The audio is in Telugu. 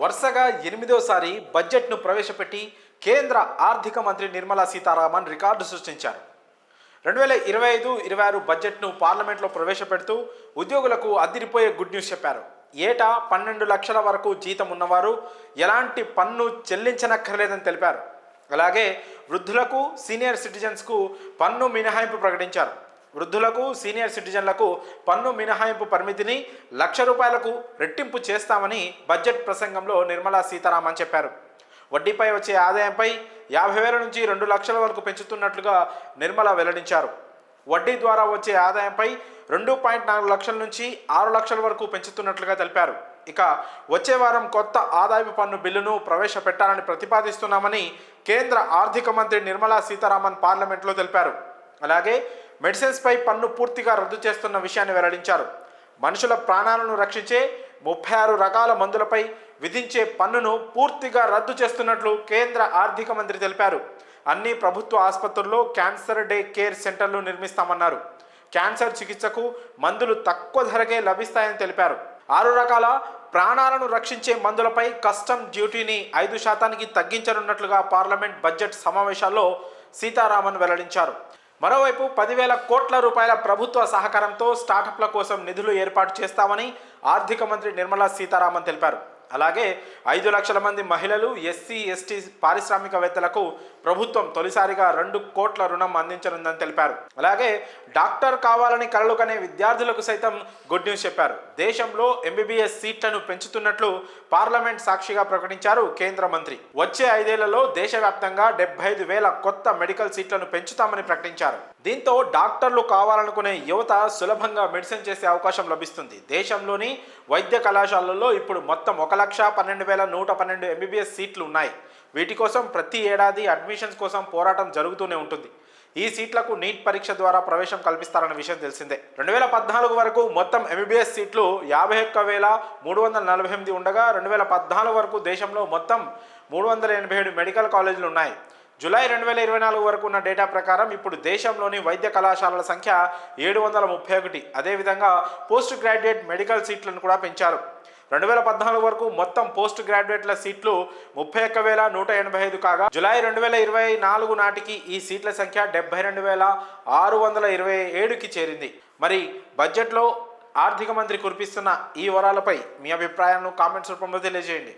వరుసగా ఎనిమిదోసారి బడ్జెట్ను ప్రవేశపెట్టి కేంద్ర ఆర్థిక మంత్రి నిర్మలా సీతారామన్ రికార్డు సృష్టించారు. 2025-26 బడ్జెట్ను పార్లమెంట్లో ప్రవేశపెడుతూ ఉద్యోగులకు అదిరిపోయే గుడ్ న్యూస్ చెప్పారు. ఏటా 12 లక్షల వరకు జీతం ఉన్నవారు ఎలాంటి పన్ను చెల్లించనక్కర్లేదని తెలిపారు. అలాగే వృద్ధులకు, సీనియర్ సిటిజన్స్కు పన్ను మినహాయింపు ప్రకటించారు. వృద్ధులకు, సీనియర్ సిటిజన్లకు పన్ను మినహాయింపు పరిమితిని ₹1,00,000 రెట్టింపు చేస్తామని బడ్జెట్ ప్రసంగంలో నిర్మలా సీతారామన్ చెప్పారు. వడ్డీపై వచ్చే ఆదాయంపై 50,000 నుంచి 2 లక్షల వరకు పెంచుతున్నట్లుగా నిర్మల వెల్లడించారు. వడ్డీ ద్వారా వచ్చే ఆదాయంపై 2.4 లక్షల నుంచి 6 లక్షల వరకు పెంచుతున్నట్లుగా తెలిపారు. ఇక వచ్చే వారం కొత్త ఆదాయపు పన్ను బిల్లును ప్రవేశపెట్టాలని ప్రతిపాదిస్తున్నామని కేంద్ర ఆర్థిక మంత్రి నిర్మలా సీతారామన్ పార్లమెంట్లో తెలిపారు. అలాగే మెడిసిన్స్పై పన్ను పూర్తిగా రద్దు చేస్తున్న విషయాన్ని వెల్లడించారు. మనుషుల ప్రాణాలను రక్షించే 36 రకాల మందులపై విధించే పన్నును పూర్తిగా రద్దు చేస్తున్నట్లు కేంద్ర ఆర్థిక మంత్రి తెలిపారు. అన్ని ప్రభుత్వ ఆసుపత్రుల్లో క్యాన్సర్ డే కేర్ సెంటర్లు నిర్మిస్తామన్నారు. క్యాన్సర్ చికిత్సకు మందులు తక్కువ ధరకే లభిస్తాయని తెలిపారు. 6 రకాల ప్రాణాలను రక్షించే మందులపై కస్టమ్ డ్యూటీని 5% తగ్గించనున్నట్లుగా పార్లమెంట్ బడ్జెట్ సమావేశాల్లో సీతారామన్ వెల్లడించారు. మరోవైపు 10,000 కోట్ల రూపాయల ప్రభుత్వ సహకారంతో స్టార్టప్ల కోసం నిధులు ఏర్పాటు చేస్తామని ఆర్థిక మంత్రి నిర్మలా సీతారామన్ తెలిపారు. అలాగే 5 లక్షల మంది మహిళలు, ఎస్సీ, ఎస్టీ పారిశ్రామికవేత్తలకు ప్రభుత్వం తొలిసారిగా 2 కోట్ల రుణం అందించనుందని తెలిపారు. అలాగే డాక్టర్ కావాలని కలలు కనే విద్యార్థులకు సైతం గుడ్ న్యూస్ చెప్పారు. దేశంలో ఎంబీబీఎస్ సీట్లను పెంచుతున్నట్లు పార్లమెంట్ సాక్షిగా ప్రకటించారు కేంద్ర మంత్రి. వచ్చే 5 ఏళ్లలో దేశవ్యాప్తంగా 75,000 కొత్త మెడికల్ సీట్లను పెంచుతామని ప్రకటించారు. దీంతో డాక్టర్లు కావాలనుకునే యువత సులభంగా మెడిసిన్ చేసే అవకాశం లభిస్తుంది. దేశంలోని వైద్య కళాశాలల్లో ఇప్పుడు మొత్తం 1,12,112 ఎంబీబీఎస్ సీట్లు ఉన్నాయి. వీటి కోసం ప్రతి ఏడాది అడ్మిషన్స్ కోసం పోరాటం జరుగుతూనే ఉంటుంది. ఈ సీట్లకు నీట్ పరీక్ష ద్వారా ప్రవేశం కల్పిస్తారన్న విషయం తెలిసిందే. 2014 వరకు మొత్తం ఎంబీబీఎస్ సీట్లు 51,348 ఉండగా 2014 వరకు దేశంలో మొత్తం 387 మెడికల్ కాలేజీలు ఉన్నాయి. జూలై 2024 వరకు ఉన్న డేటా ప్రకారం ఇప్పుడు దేశంలోని వైద్య కళాశాలల సంఖ్య 731. అదేవిధంగా పోస్ట్ గ్రాడ్యుయేట్ మెడికల్ సీట్లను కూడా పెంచారు. 2014 వరకు మొత్తం పోస్ట్ గ్రాడ్యుయేట్ల సీట్లు 31,185 కాగా జూలై 2024 నాటికి ఈ సీట్ల సంఖ్య 72,627కి చేరింది. మరి బడ్జెట్లో ఆర్థిక మంత్రి కురిపిస్తున్న ఈ వరాలపై మీ అభిప్రాయాలను కామెంట్స్ రూపంలో తెలియజేయండి.